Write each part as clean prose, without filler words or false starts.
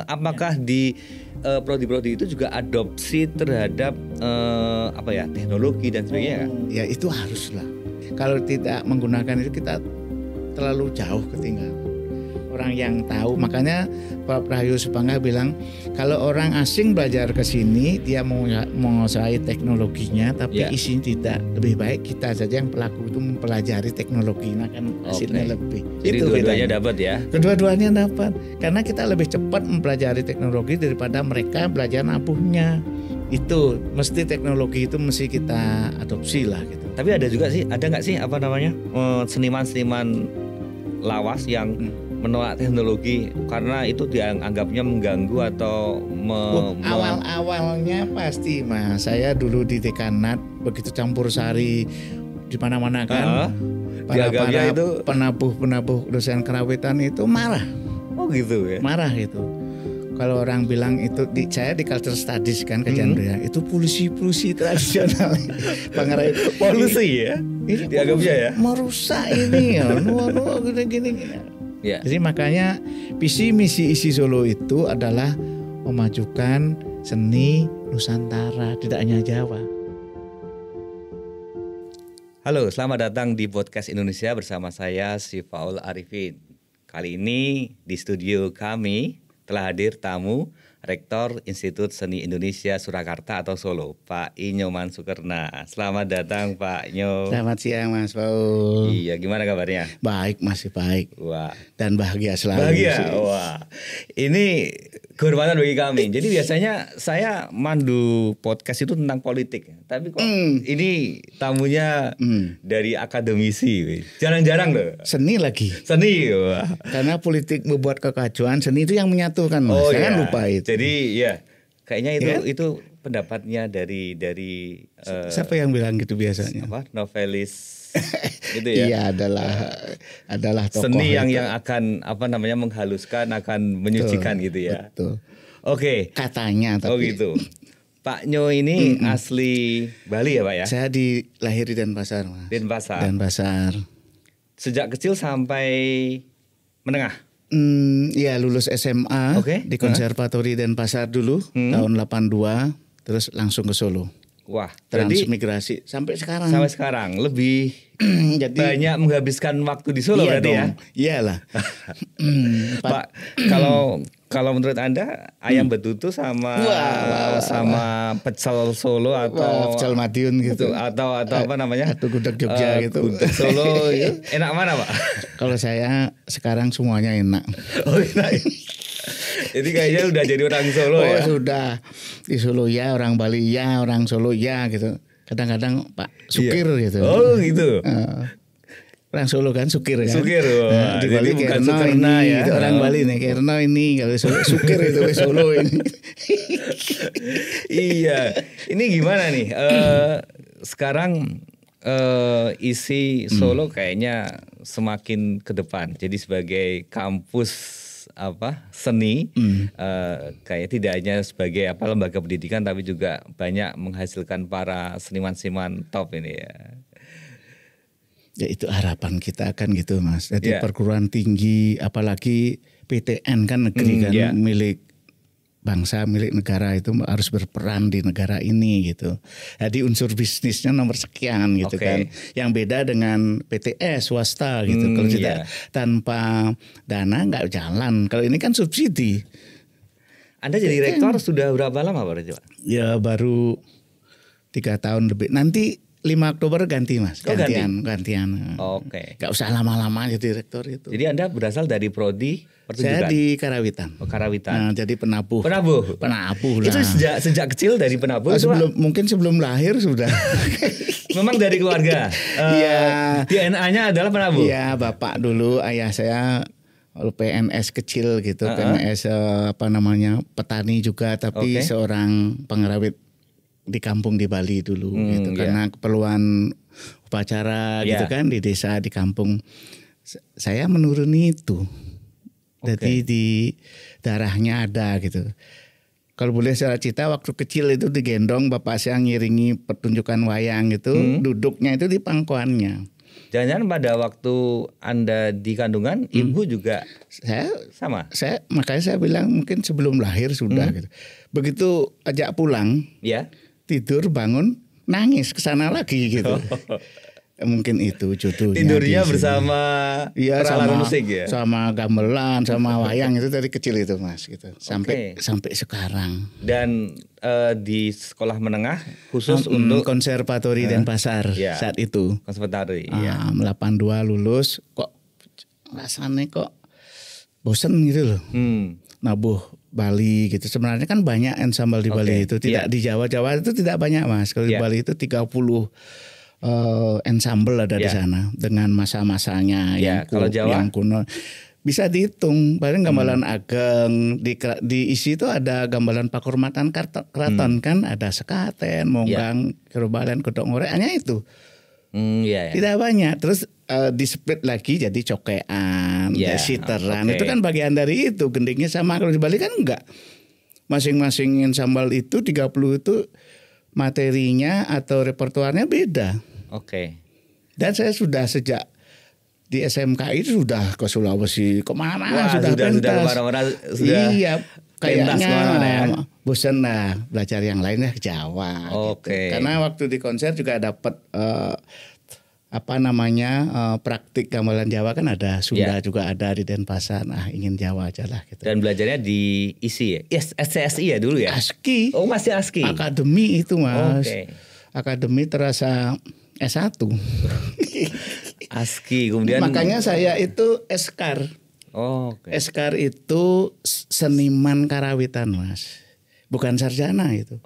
apakah di prodi-prodi itu juga adopsi terhadap teknologi dan sebagainya? Ya itu haruslah. Kalau tidak menggunakan itu kita terlalu jauh ketinggalan. Orang yang tahu, makanya Pak Prahayu Subangga bilang kalau orang asing belajar ke sini dia menguasai teknologinya tapi isinya tidak, lebih baik kita saja yang pelaku itu mempelajari teknologinya kan hasilnya lebih. Jadi dua-duanya dapat ya? Kedua-duanya dapat karena kita lebih cepat mempelajari teknologi daripada mereka belajar nabuhnya. Itu mesti teknologi itu mesti kita adopsi lah gitu. Tapi ada nggak sih seniman-seniman lawas yang menolak teknologi karena itu dianggapnya mengganggu atau awal-awalnya pasti Mas. Saya dulu di dekanat begitu campur sari di mana-mana kan. Para itu penabuh dosen kerawitan itu marah. Oh gitu ya. Marah gitu. Kalau orang bilang itu saya di culture studies kan kajian budaya itu polusi tradisional. Polusi ya. Ini dianggapnya ya. Merusak ini ya. Gini. Ya. Jadi makanya visi misi ISI Solo itu adalah memajukan seni Nusantara, tidak hanya Jawa. Halo, selamat datang di podcast Indonesia bersama saya Syifa'ul Arifin. Kali ini di studio kami telah hadir tamu Rektor Institut Seni Indonesia Surakarta atau Solo, Pak I Nyoman Sukerna. Selamat datang Pak Nyo. Selamat siang Mas Paul. Iya, gimana kabarnya? Baik, masih baik. Wah. Dan bahagia selalu. Bahagia, wah. Ini kehormatan bagi kami. Jadi biasanya saya mandu podcast itu tentang politik, tapi kok ini tamunya dari akademisi. Jarang-jarang loh. Seni lagi. Seni, wah. Karena politik membuat kekacauan, seni itu yang menyatukan Mas. Jangan lupa itu. Jadi ya, kayaknya itu pendapatnya dari siapa yang bilang gitu biasanya? Novelis itu ya. Iya, adalah tokoh seni yang akan menghaluskan, akan menyucikan gitu ya. Betul. Oke. Katanya tapi. Oh gitu. Pak Nyo ini asli Bali ya Pak ya? Saya dilahir di Denpasar Mas. Denpasar. Sejak kecil sampai menengah? Ya lulus SMA di Konservatori Denpasar dulu tahun 82, terus langsung ke Solo. Wah, transmigrasi sampai sekarang. Sampai sekarang lebih jadi banyak menghabiskan waktu di Solo berarti dong. Ya. Iyalah. Pak, kalau menurut Anda ayam betutu sama pecel Solo atau pecel Madiun gitu atau apa namanya? Atau gudeg Jogja gitu. Gudeg Solo enak mana, Pak? Kalau saya sekarang semuanya enak. Oh, enak. Jadi kayaknya udah jadi orang Solo ya. Sudah. Di Solo ya, orang Bali ya, orang Solo ya gitu. Kadang-kadang Pak Sukir gitu. Oh, gitu. Orang Solo kan Sukir kan. Sukir. Wah, di Bali bukan Kerno Sukerna ini, ya. Gitu, orang Bali nih Kerno ini, kalau Sukir itu Solo ini. Iya. Ini gimana nih? Sekarang isi Solo kayaknya semakin ke depan. Jadi sebagai kampus seni, kayak tidak hanya sebagai lembaga pendidikan, tapi juga banyak menghasilkan para seniman-seniman top ini ya. Ya itu harapan kita kan gitu Mas. Jadi perguruan tinggi, apalagi PTN kan negeri kan milik bangsa, milik negara, itu harus berperan di negara ini gitu. Jadi unsur bisnisnya nomor sekian gitu kan. Yang beda dengan PTS swasta gitu. Kalau tidak tanpa dana nggak jalan. Kalau ini kan subsidi. Anda jadi rektor sudah berapa lama Pak? Ya baru 3 tahun lebih. Nanti 5 Oktober ganti Mas. Gantian. Oke. Gak usah lama-lama jadi rektor itu. Jadi Anda berasal dari prodi pertunjukan? Saya di Karawitan. Karawitan. Nah, jadi penabuh. Penabuh lah. Itu sejak kecil dari penabuh? Mungkin sebelum lahir sudah. Memang dari keluarga? Iya. DNA-nya adalah penabuh? Iya, bapak dulu, ayah saya PNS kecil gitu. PNS petani juga, tapi seorang pengerawit di kampung di Bali dulu gitu. Karena keperluan upacara gitu kan di desa, di kampung. Saya menuruni itu. Jadi di darahnya ada gitu. Kalau boleh saya cerita, waktu kecil itu digendong bapak saya ngiringi pertunjukan wayang gitu, duduknya itu di pangkuannya. Jangan-jangan pada waktu Anda di kandungan, ibu juga sama? Makanya saya bilang mungkin sebelum lahir sudah gitu. Begitu ajak pulang, ya, tidur bangun nangis kesana lagi gitu. Mungkin itu jodohnya. Tidurnya bersama peralatan musik ya? Sama gamelan, sama wayang itu dari kecil itu Mas gitu. Sampai sekarang. Dan di sekolah menengah khusus untuk konservatori Denpasar saat itu. Konservatori. 82 lulus kok rasanya kok bosen gitu loh. Nabuh Bali gitu. Sebenarnya kan banyak ensemble di Bali itu. Tidak di Jawa itu tidak banyak Mas. Kalau di Bali itu 30 ensemble ada di sana dengan masa-masanya yang kuno. Bisa dihitung, paling gamelan ageng diisi itu ada gamelan pakurmatan keraton kan, ada sekaten, monggang, kerobalen, kodok ngorek, hanya itu. Tidak banyak. Terus di split lagi jadi cokean, siteran. Itu kan bagian dari itu. Gendingnya sama. Kalau di Bali kan enggak. Masing-masing ensemble itu 30 itu materinya atau repertuarnya beda. Dan saya sudah sejak di SMK itu sudah ke Sulawesi, kemana-mana sudah pentas. Iya, kayaknya bosan lah belajar yang lain ya ke Jawa. Gitu. Karena waktu di konser juga dapat praktik gamelan Jawa kan ada, Sunda juga ada di Denpasar. Nah ingin Jawa aja lah gitu. Dan belajarnya di ISI ya? Yes, SCSI ya dulu ya? ASKI. Oh masih ASKI? Akademi itu Mas. Akademi terasa S1. ASKI kemudian. Makanya saya itu Eskar. Eskar itu seniman karawitan Mas. Bukan sarjana itu.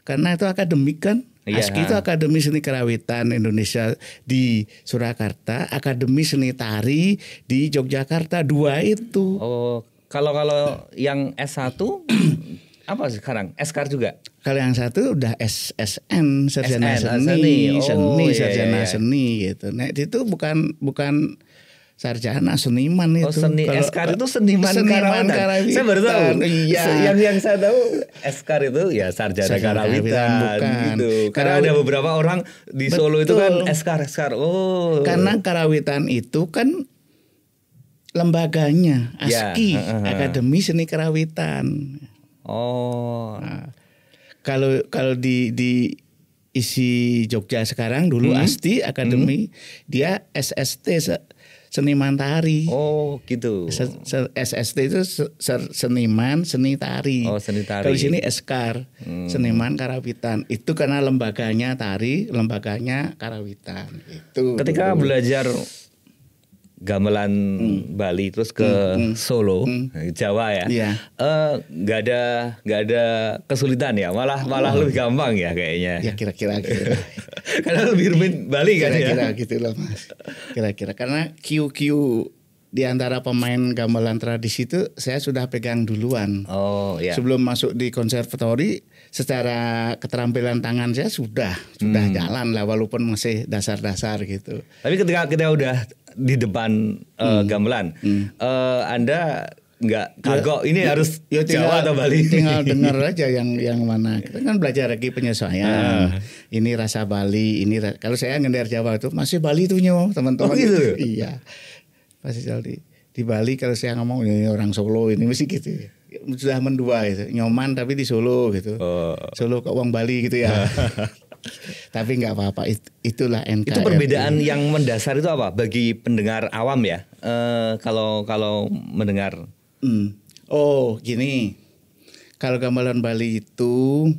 Karena itu akademik kan. ASKI itu Akademi Seni Karawitan Indonesia di Surakarta, Akademi Seni Tari di Yogyakarta, 2 itu. Kalau yang S1 apa sekarang? Eskar juga? Kalau yang satu udah SSN, sarjana seni, sarjana seni gitu. Nah itu bukan sarjana, seniman itu. Eskar itu seniman karawitan. Saya baru tahu. Iya. Yang saya tahu Eskar itu ya sarjana karawitan gitu. Karena ada beberapa orang di Solo itu kan Eskar. Karena karawitan itu kan lembaganya ASKI, Akademi Seni Karawitan. Nah, kalau di isi Jogja sekarang dulu ASTI Akademi, dia SST Seniman Tari. Gitu. SST itu seniman seni tari. Seni tari. Kalau di sini Eskar, seniman karawitan. Itu karena lembaganya tari, lembaganya karawitan. Itu. Ketika belajar gamelan Bali terus ke Solo, Jawa ya. Nggak ada kesulitan ya, malah lebih gampang ya kayaknya. Ya kira-kira. Karena lebih rumit Bali kan kira-kira gitu loh Mas. Kira-kira karena QQ di antara pemain gamelan tradisi itu saya sudah pegang duluan. Sebelum masuk di konservatori, secara keterampilan tangan saya sudah jalan lah, walaupun masih dasar-dasar gitu. Tapi ketika kita udah di depan gamelan, Anda nggak kagok ini harus Jawa atau Bali? Tinggal dengar aja yang mana. Kita kan belajar lagi penyesuaian. Ini rasa Bali, kalau saya ngender Jawa itu masih Bali tuh nyo teman-teman. Gitu. Iya. Masih di Bali kalau saya ngomong ini orang Solo ini mesti gitu. Sudah mendua itu. Nyoman tapi di Solo gitu. Solo ke uang Bali gitu ya. Tapi nggak apa-apa, itulah NKRI. Itu perbedaan yang mendasar itu apa bagi pendengar awam ya? Kalau mendengar. Gini. Kalau gamelan Bali itu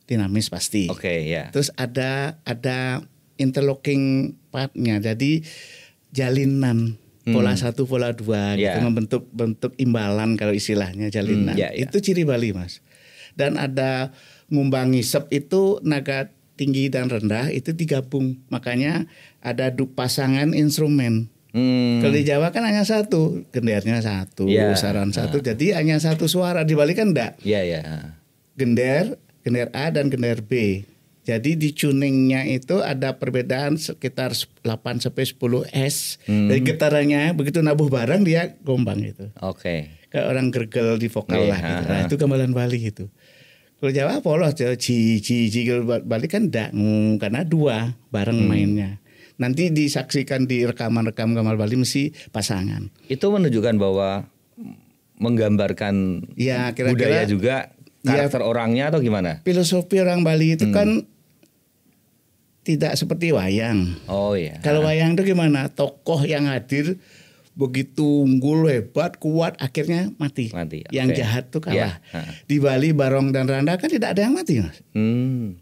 dinamis pasti. Terus ada interlocking partnya. Jadi jalinan pola 1, pola 2 gitu, membentuk imbalan kalau istilahnya jalinan. Itu ciri Bali Mas. Dan ada ngumbangi sep itu naga tinggi dan rendah itu digabung, makanya ada pasangan instrumen. Kalau di Jawa kan hanya satu, gendernya satu, saran satu, jadi hanya satu suara. Di Bali kan enggak. Gender A dan gender B. Jadi di tuningnya itu ada perbedaan sekitar 8 sampai 10 S. Dari getarannya begitu nabuh bareng dia gombang gitu. Kayak orang gergel di vokal lah gitu. Nah, itu gamelan Bali gitu. Kalau Jawa polos, Ji. Kalau Bali kan enggak, karena 2 bareng mainnya. nanti disaksikan di rekaman-rekam Gamal Bali mesti pasangan. Itu menunjukkan bahwa menggambarkan ya, kira-kira, budaya juga karakter orangnya atau gimana? Filosofi orang Bali itu kan tidak seperti wayang. Oh iya. Kalau wayang itu gimana? Tokoh yang hadir begitu unggul, hebat, kuat, akhirnya mati. Yang jahat tuh kalah. Di Bali Barong dan Rangda kan tidak ada yang mati, Mas.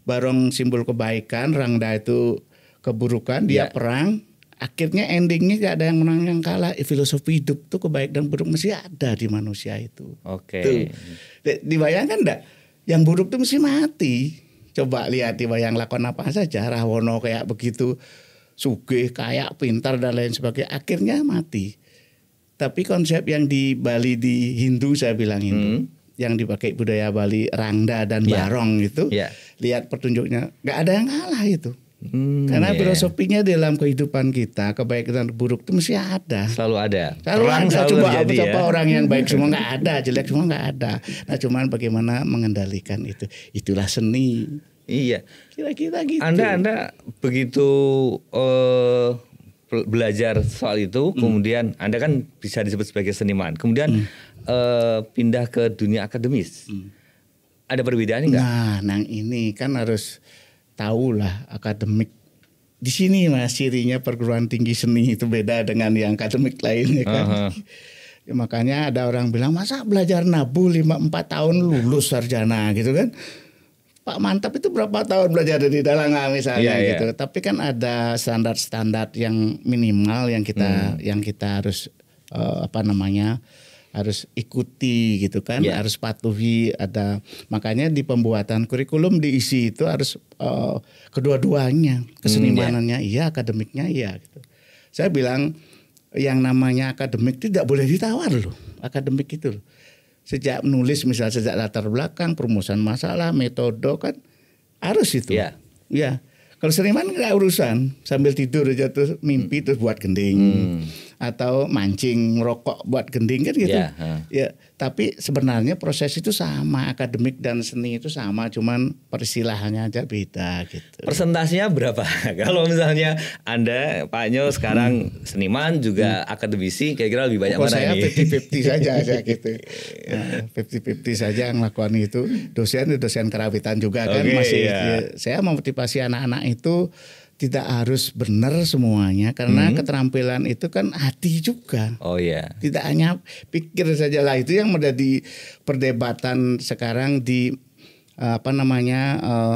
Barong simbol kebaikan, Rangda itu keburukan, dia perang. Akhirnya endingnya gak ada yang menang yang kalah. Filosofi hidup tuh kebaik dan buruk mesti ada di manusia itu. Dibayangkan enggak? Yang buruk tuh mesti mati. Coba lihat di wayang lakon apa saja, Rahwono kayak begitu, sugih, kayak, pintar dan lain sebagainya, akhirnya mati. Tapi konsep yang di Bali, di Hindu, saya bilang Hindu, yang dipakai budaya Bali, Rangda dan Barong itu, lihat petunjuknya, gak ada yang kalah itu. Karena filosofinya dalam kehidupan kita, kebaikan dan buruk itu mesti ada. Selalu ada. Selalu coba siapa orang yang baik semua nggak ada, jelek semua nggak ada. Nah, cuman bagaimana mengendalikan itu. Itulah seni. Iya. Kira-kira gitu. Anda begitu belajar soal itu, kemudian Anda kan bisa disebut sebagai seniman. Kemudian pindah ke dunia akademis. Ada perbedaan nggak? Nah, ini kan harus tahulah akademik. Di sini Mas cirinya perguruan tinggi seni itu beda dengan yang akademik lainnya kan. Ya, makanya ada orang bilang masa belajar nabu 4 tahun lulus sarjana gitu kan. Pak Mantap itu berapa tahun belajar di Dalanga misalnya gitu. Tapi kan ada standar-standar yang minimal yang kita harus harus ikuti gitu kan, harus patuhi. Ada makanya di pembuatan kurikulum diisi itu harus kedua-duanya, kesenimanannya akademiknya gitu. Saya bilang yang namanya akademik itu tidak boleh ditawar loh, akademik itu loh. Sejak menulis misalnya sejak latar belakang, perumusan masalah, metode kan harus itu. Ya. Kalau seniman nggak urusan, sambil tidur aja terus mimpi terus buat gending atau mancing merokok buat gending kan gitu. Ya, tapi sebenarnya proses itu sama, akademik dan seni itu sama, cuman peristilahannya aja beda gitu. Persentasinya berapa? Kalau misalnya Anda Pak Nyo sekarang seniman juga akademisi, kira-kira lebih banyak mana saya ini? 50-50 saja saya gitu. Nah, 50-50 saja yang melakukan itu. Dosen kerawitan juga kan masih. Saya memotivasi anak-anak itu tidak harus benar semuanya karena keterampilan itu kan hati juga. Tidak hanya pikir saja lah, itu yang menjadi perdebatan sekarang di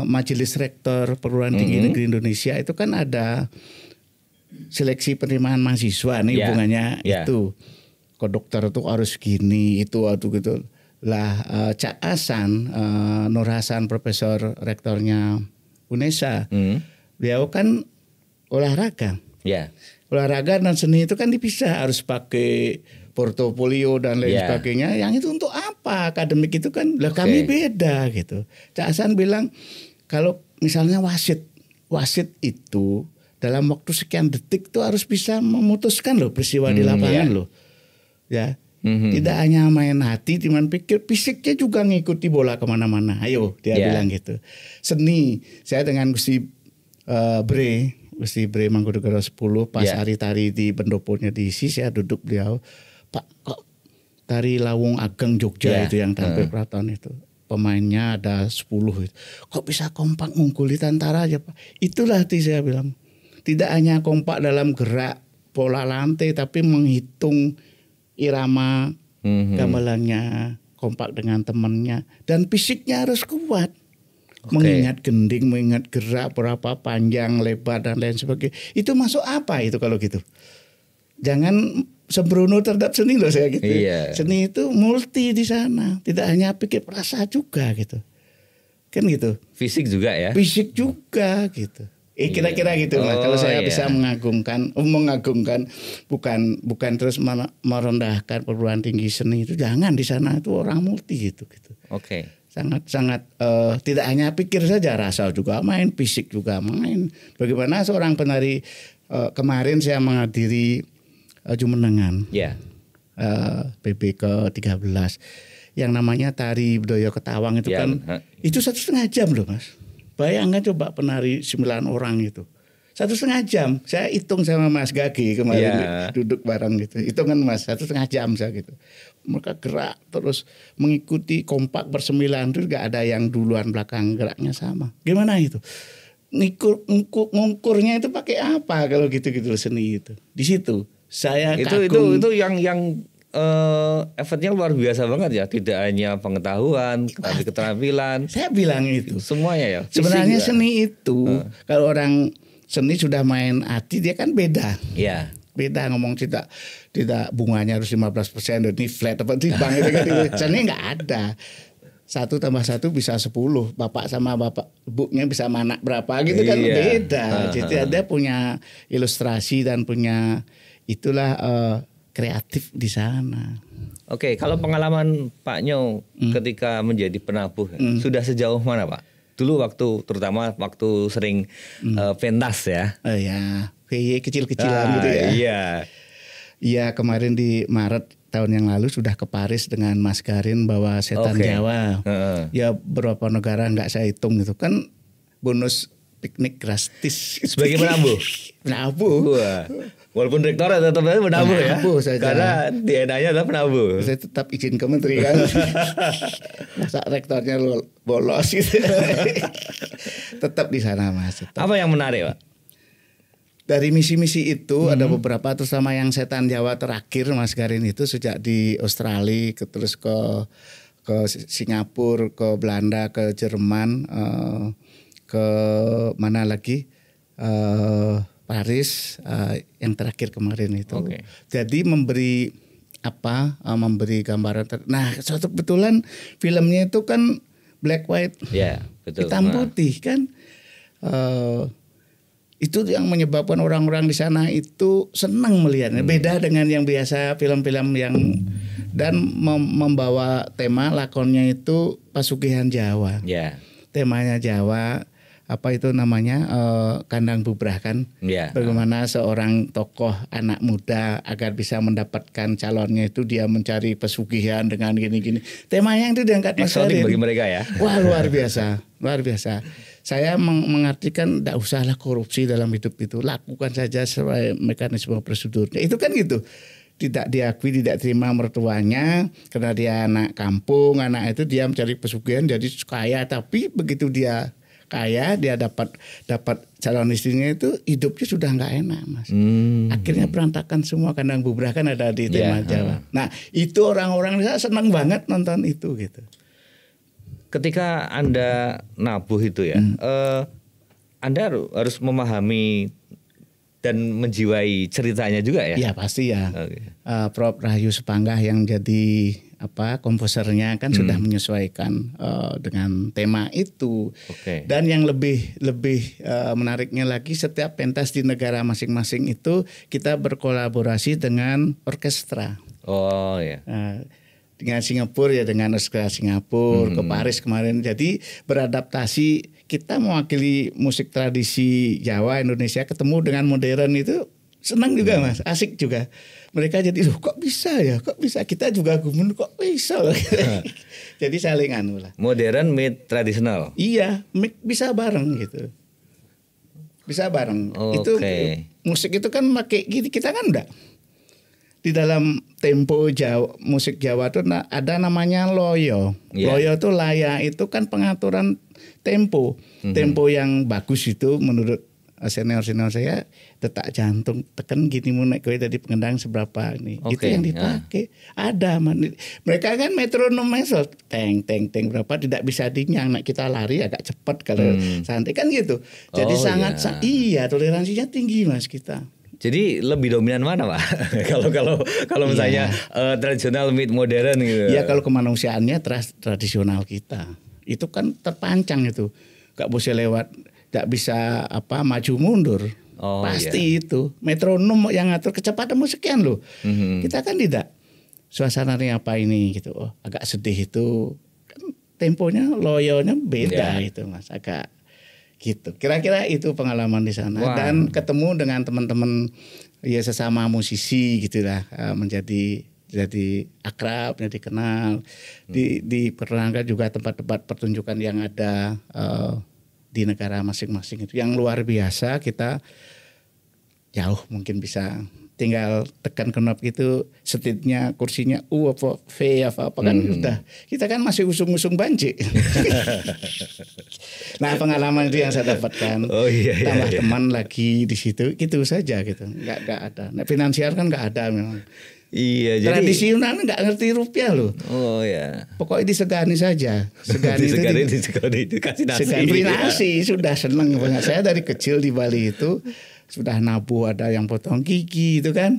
Majelis Rektor Perguruan Tinggi Negeri Indonesia itu kan ada seleksi penerimaan mahasiswa nih hubungannya itu. Kok dokter itu harus gini itu atau gitu. Lah Cak Hasan, Nur Hasan profesor rektornya UNESA. Beliau kan olahraga. Olahraga dan seni itu kan dipisah, harus pakai portofolio dan lain sebagainya. Yang itu untuk apa? Akademik itu kan kami beda gitu. Cak Hasan bilang kalau misalnya wasit itu dalam waktu sekian detik tuh harus bisa memutuskan loh peristiwa di lapangan loh. Ya. Tidak hanya main hati, cuman pikir, fisiknya juga ngikuti bola kemana-mana. Ayo dia bilang gitu. Seni, saya dengan Gusti Bre Mangkunegaran 10 pas hari tari di pendoponya diisi, saya duduk beliau, Pak kok tari Lawung Ageng Jogja itu yang tampil Keraton itu. Pemainnya ada 10 itu. Kok bisa kompak ngungkuli Tantara aja Pak? Itulah hati saya bilang. Tidak hanya kompak dalam gerak pola lantai tapi menghitung irama gamelannya, kompak dengan temannya dan fisiknya harus kuat. Mengingat gending, mengingat gerak berapa panjang, lebar dan lain sebagainya. Itu masuk apa itu kalau gitu? Jangan sembrono terhadap seni loh saya gitu. Seni itu multi di sana, tidak hanya pikir rasa juga gitu. Kan gitu. Fisik juga ya? Fisik juga gitu. Kira-kira gitu lah. Kalau saya bisa mengagungkan bukan terus merendahkan perguruan tinggi seni itu, jangan, di sana itu orang multi gitu. Sangat tidak hanya pikir saja, rasa juga main, fisik juga main. Bagaimana seorang penari kemarin saya menghadiri Jumenengan PB ke-13 yang namanya tari Bedoyo Ketawang itu kan itu 1,5 jam loh Mas. Bayangkan coba penari 9 orang itu 1,5 jam. Saya hitung sama Mas Gagi kemarin duduk bareng gitu. Hitungan Mas 1,5 jam saya gitu. Mereka gerak terus mengikuti kompak bersembilan, terus gak ada yang duluan belakang, geraknya sama. Gimana itu? Ngukurnya itu pakai apa kalau gitu-gitu seni itu? Di situ saya kagum. Itu yang effortnya luar biasa banget ya, tidak hanya pengetahuan tapi keterampilan. Saya bilang itu semuanya ya. Sebenarnya seni itu kalau orang seni sudah main hati dia kan beda. Iya. Beda ngomong tidak bunganya harus 15%, ini flat apa di bank itu kan. Seni nggak ada. 1 + 1 bisa 10. Bapak sama bapak ibunya bisa anak berapa gitu kan beda. Jadi ada punya ilustrasi dan punya itulah kreatif di sana. Oke, kalau pengalaman Pak Nyo ketika menjadi penabuh sudah sejauh mana Pak? Dulu terutama waktu sering pentas ya. Oh ya, kecil-kecilan gitu ya. Iya. Iya, kemarin di Maret tahun yang lalu sudah ke Paris dengan Mas Garin bawa Setan Jawa. Ya beberapa negara nggak saya hitung gitu kan, bonus piknik gratis. Sebagai penabuh. Penabuh. Walaupun rektornya tetap penabuh ya. Saja. Karena DNA-nya adalah penabuh. Saya tetap izin ke menteri kan. Masa rektornya bolos gitu. Tetap di sana Mas. Tetap. Apa yang menarik Pak? Dari misi-misi itu ada beberapa, terus sama yang Setan Jawa terakhir Mas Garin itu sejak di Australia terus ke Singapura, ke Belanda, ke Jerman, ke mana lagi? Paris, yang terakhir kemarin itu. Jadi memberi gambaran. Nah, suatu kebetulan filmnya itu kan black white, betul. Hitam putih kan. Itu yang menyebabkan orang-orang di sana itu senang melihatnya. Beda dengan yang biasa film-film yang dan membawa tema lakonnya itu pesugihan Jawa. Temanya Jawa. Apa itu namanya kandang bubrah kan, bagaimana seorang tokoh anak muda agar bisa mendapatkan calonnya itu dia mencari pesugihan dengan gini-gini. Temanya itu diangkat Mas Garin. Bagi mereka ya. Wah luar biasa. Saya mengartikan tidak usahlah korupsi dalam hidup itu, lakukan saja sesuai mekanisme prosedurnya. Itu kan gitu. Tidak diakui, tidak terima mertuanya karena dia anak kampung, anak itu dia mencari pesugihan jadi kaya, tapi begitu dia kaya dia dapat calon istrinya itu hidupnya sudah nggak enak Mas. Akhirnya berantakan semua, kandang bubrah kan ada di tema Jawa. Nah itu orang-orang senang banget nonton itu gitu. Ketika Anda nabuh itu ya, Anda harus memahami dan menjiwai ceritanya juga ya? Iya pasti ya. Prof Rahayu Sepanggah yang jadi komposernya kan sudah menyesuaikan dengan tema itu. Dan yang lebih menariknya lagi, setiap pentas di negara masing-masing itu kita berkolaborasi dengan orkestra. Dengan Singapura ya dengan orkestra Singapura, ke Paris kemarin. Jadi beradaptasi, kita mewakili musik tradisi Jawa Indonesia ketemu dengan modern itu senang juga Mas, asik juga. Mereka jadi kok bisa ya, kita juga gumun kok bisa. Jadi saling lah. Modern meet tradisional. Iya, bisa bareng gitu. Bisa bareng. Itu musik itu kan pakai kita kan enggak. Di dalam tempo Jawa, musik Jawa itu ada namanya loyo. Loyo itu laya, itu kan pengaturan tempo. Tempo yang bagus itu menurut senior-senior saya, detak jantung tekan gini mau naik kowe tadi pengendang seberapa ini. Itu yang dipakai. Ada mereka kan metronom mesel teng berapa tidak bisa dinyang. Kita lari agak cepat kalau santai kan gitu. Jadi toleransinya tinggi Mas kita. Jadi lebih dominan mana Pak? kalau misalnya tradisional meet modern gitu. Ya kalau kemanusiaannya tradisional kita. Itu kan terpancang itu. Gak bisa lewat, gak bisa maju mundur. Pasti itu. Metronom yang ngatur kecepatan sekian loh. Kita kan tidak. Suasananya apa ini gitu. Agak sedih itu. Kan temponya, loyonya beda itu Mas. Agak gitu. Kira-kira itu pengalaman di sana. Dan ketemu dengan teman-teman ya sesama musisi gitulah, menjadi akrab, menjadi kenal. Diperkenalkan juga tempat-tempat pertunjukan yang ada di negara masing-masing itu yang luar biasa. Kita jauh mungkin bisa tinggal tekan knob gitu, setitnya kursinya U apa V apa kan udah. Kita kan masih usung-usung banci. Nah pengalaman itu yang saya dapatkan. Tambah teman lagi di situ, gitu saja gitu. Nggak ada. Nah, finansial kan nggak ada memang. Iya, tradisional nggak ngerti rupiah loh. Oh ya. Pokoknya disegani saja. Disegani, dikasih nasi. Segani nasi sudah seneng banget. Saya dari kecil di Bali itu sudah nabuh, ada yang potong gigi itu kan.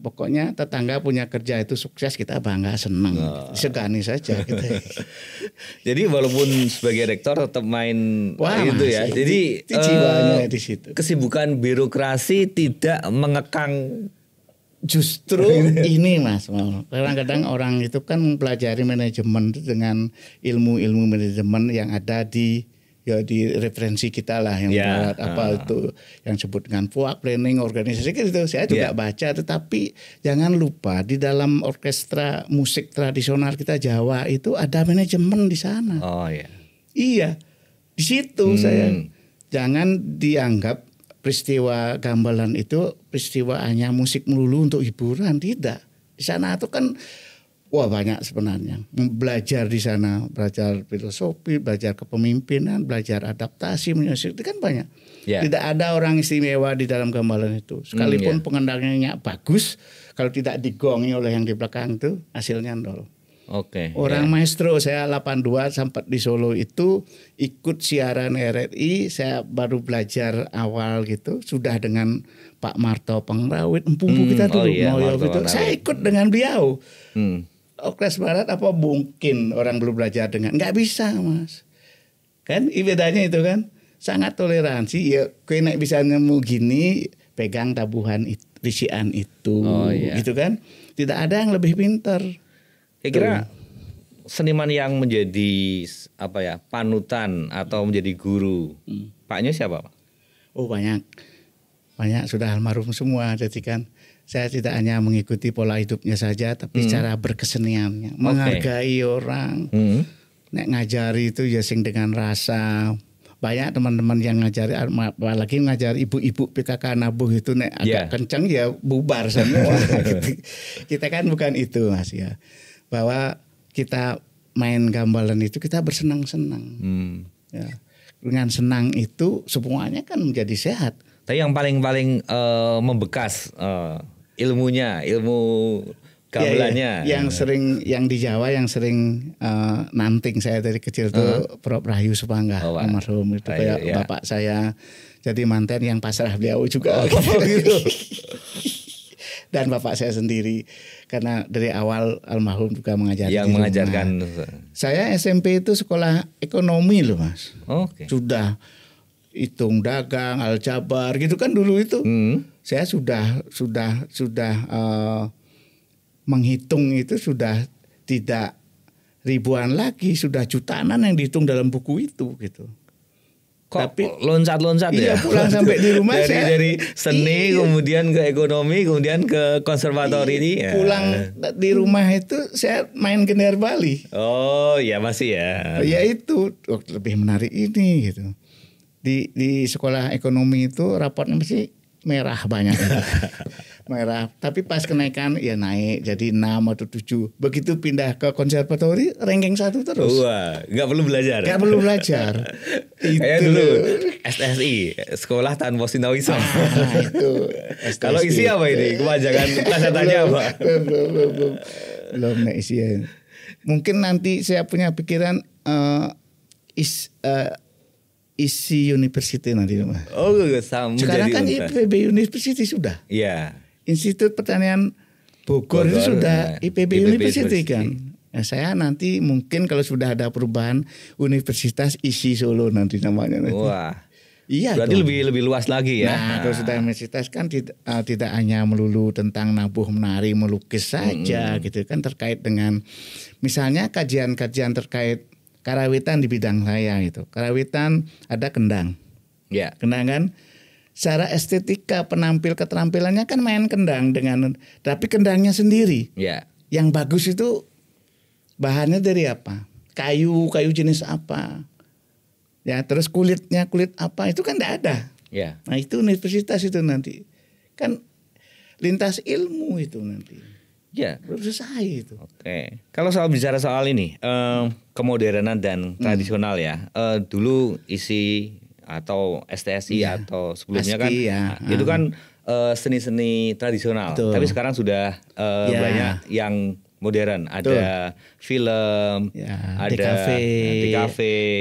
Pokoknya tetangga punya kerja itu sukses, kita bangga seneng. Segani saja gitu. Jadi walaupun sebagai rektor tetap main itu ya. Jadi jiwanya di situ. Kesibukan birokrasi tidak mengekang. Justru ini Mas, kadang-kadang orang itu kan mempelajari manajemen dengan ilmu-ilmu manajemen yang ada di referensi kita lah yang buat itu yang sebut dengan PUAK, planning, organisasi gitu. Saya juga baca, tetapi jangan lupa di dalam orkestra musik tradisional kita Jawa itu ada manajemen di sana. Oh iya. Iya. Di situ saya jangan dianggap peristiwa Gamelan itu peristiwa hanya musik melulu untuk hiburan, tidak. Di sana itu kan banyak sebenarnya. Belajar di sana, belajar filosofi, belajar kepemimpinan, belajar adaptasi, musik itu kan banyak. Tidak ada orang istimewa di dalam Gamelan itu. Sekalipun pengendaliannya bagus, kalau tidak digongi oleh yang di belakang itu hasilnya nol. Orang maestro saya 82 sampai di Solo itu ikut siaran RRI, saya baru belajar awal gitu, sudah dengan Pak Marto Pengrawit, empumpu kita dulu gitu. Saya ikut dengan beliau. Orkes Barat apa mungkin orang belum belajar dengan, nggak bisa Mas. Kan bedanya itu kan sangat toleransi. Ya kena bisa nemu gini, pegang tabuhan risian itu, gitu kan. Tidak ada yang lebih pintar. Kira-kira seniman yang menjadi panutan atau menjadi guru, Paknya siapa Pak? Oh banyak sudah almarhum semua. Jadi kan saya tidak hanya mengikuti pola hidupnya saja, tapi cara berkeseniannya, menghargai orang. Nek ngajari itu ya sing dengan rasa. Banyak teman-teman yang ngajari, apalagi ngajari ibu-ibu PKK nabuh itu nek agak kenceng ya bubar semua. Kita kan bukan itu Mas ya. Bahwa kita main gamelan itu kita bersenang-senang. Ya. Dengan senang itu semuanya kan menjadi sehat. Tapi yang paling membekas ilmu gamelannya. Yang di Jawa yang sering nanting saya dari kecil tuh Prof Rahayu Supangga almarhum itu kayak bapak saya jadi manten yang pasrah beliau juga. Gitu. Dan bapak saya sendiri karena dari awal almarhum juga mengajarkan. Saya SMP itu sekolah ekonomi loh Mas. Sudah hitung dagang, aljabar gitu kan dulu itu. Saya sudah menghitung itu sudah tidak ribuan lagi, sudah jutaan yang dihitung dalam buku itu gitu. Tapi loncat-loncat ya. Pulang sampai di rumah dari seni kemudian ke ekonomi kemudian ke konservatori ini. Pulang di rumah itu saya main gendar Bali. Oh ya masih ya. Ya itu lebih menarik ini gitu. Di sekolah ekonomi itu rapotnya masih merah banyak. Merah. Tapi pas kenaikan ya naik jadi 6 atau 7. Begitu pindah ke konservatori ranking 1 terus. Wah, nggak perlu belajar. Nggak perlu belajar. Kayak dulu SSI, sekolah tanpa sinawisa. Itu. Kalau isi apa ini? Kepanjangan plesetannya apa? Belum isi. Mungkin nanti saya punya pikiran isi university nanti Mas. Sekarang kan IPB University sudah. Iya. Institut Pertanian Bogor itu sudah IPB University kan. Nah, saya nanti mungkin kalau sudah ada perubahan Universitas Isi Solo nanti namanya. Wah. Iya. Berarti lebih luas lagi ya. Nah, kalau sudah universitas kan tidak hanya melulu tentang nabuh menari melukis saja gitu kan, terkait dengan misalnya kajian-kajian terkait karawitan di bidang saya itu. Karawitan ada kendang. Ya. Kendang kan secara estetika keterampilannya kan main kendang tapi kendangnya sendiri. Ya. Yang bagus itu bahannya dari apa? Kayu jenis apa? Ya, terus kulit apa itu kan tidak ada. Ya. Nah itu universitas itu nanti kan lintas ilmu itu nanti. Ya. Belum selesai itu. Oke. Kalau bicara soal ini kemodernan dan tradisional ya. Dulu isi atau STSI atau sebelumnya kan itu kan seni-seni tradisional. Betul. Tapi sekarang sudah banyak yang modern, ada film, ada DKV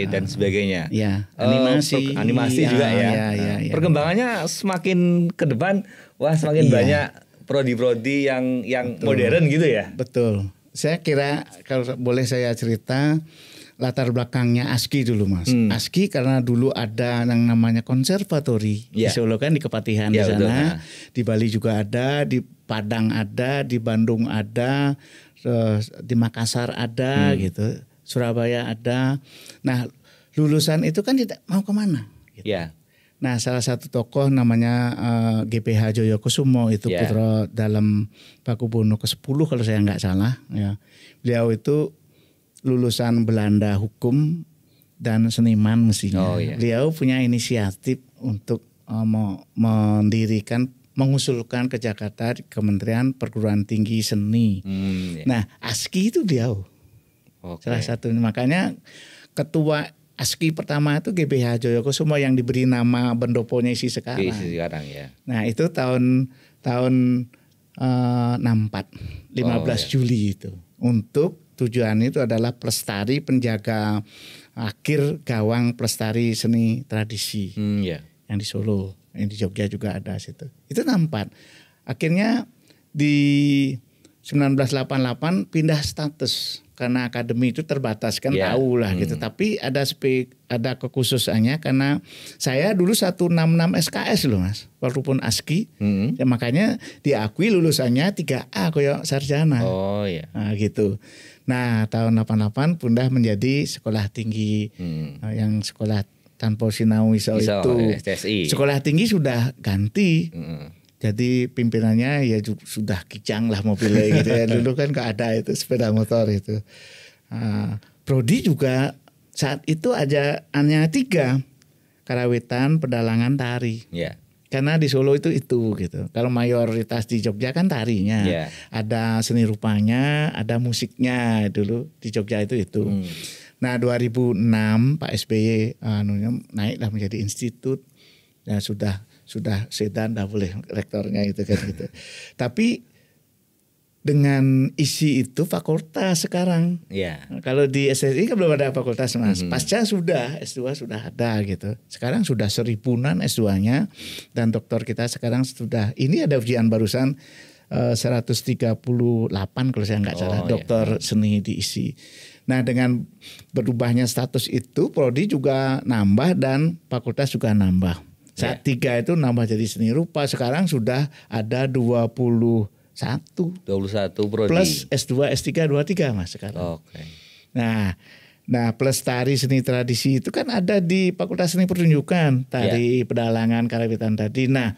dan sebagainya. Ya, animasi juga ya. Perkembangannya semakin ke depan, semakin banyak prodi-prodi yang modern gitu ya. Betul. Saya kira kalau boleh saya cerita latar belakangnya ASKI dulu Mas. ASKI karena dulu ada yang namanya konservatori di Solo kan, di Kepatihan di sana, betul, di Bali juga ada, di Padang ada, di Bandung ada, di Makassar ada gitu, Surabaya ada. Nah lulusan itu kan tidak mau kemana. Gitu. Nah salah satu tokoh namanya GPH Joyokusumo itu putra dalam Pakubuwono ke-10 kalau saya nggak salah. Ya. Beliau itu lulusan Belanda hukum dan seniman mestinya. Beliau punya inisiatif untuk mengusulkan ke Jakarta Kementerian Perguruan Tinggi Seni. Nah ASKI itu beliau. Salah satu, makanya ketua ASKI pertama itu GBH Joyokusumo yang diberi nama Pendoponya isi sekarang. Nah itu tahun 64, 15 Juli itu. Untuk tujuan itu adalah pelestari, penjaga akhir gawang pelestari seni tradisi yang di Solo, yang di Jogja juga ada situ. Itu 64. Akhirnya di 1988 pindah status karena akademi itu terbatas kan, tahu lah gitu. Tapi ada kekhususannya karena saya dulu 166 SKS loh Mas, walaupun ASKI, ya makanya diakui lulusannya 3A kayak sarjana. Nah gitu. Nah tahun 88 pindah menjadi sekolah tinggi yang sekolah tanpa sinau iso itu. STSI. Sekolah tinggi sudah ganti. Jadi pimpinannya ya sudah kijang lah mobilnya gitu ya. Dulu kan gak ada itu sepeda motor itu. Prodi juga saat itu hanya 3. Karawitan, pedalangan, tari. Karena di Solo itu gitu. Kalau mayoritas di Jogja kan tarinya. Ada seni rupanya, ada musiknya dulu di Jogja itu. Nah 2006 Pak SBY naiklah menjadi institut. Ya sudah sedan dah boleh rektornya itu kan gitu. Tapi dengan isi itu fakultas sekarang. Kalau di SSI kan belum ada fakultas Mas. Pasca sudah, S2 sudah ada gitu. Sekarang sudah 1000-an S2-nya dan doktor kita sekarang sudah, ini ada ujian barusan 138 kalau saya nggak salah, doktor seni diisi. Nah dengan berubahnya status itu prodi juga nambah dan fakultas juga nambah. Saat 3 itu nambah jadi seni rupa, sekarang sudah ada 21 prodi. Plus S2, S3, 23 Mas sekarang. Nah plus tari seni tradisi itu kan ada di Fakultas Seni Pertunjukan, tari, pedalangan, karawitan tadi. Nah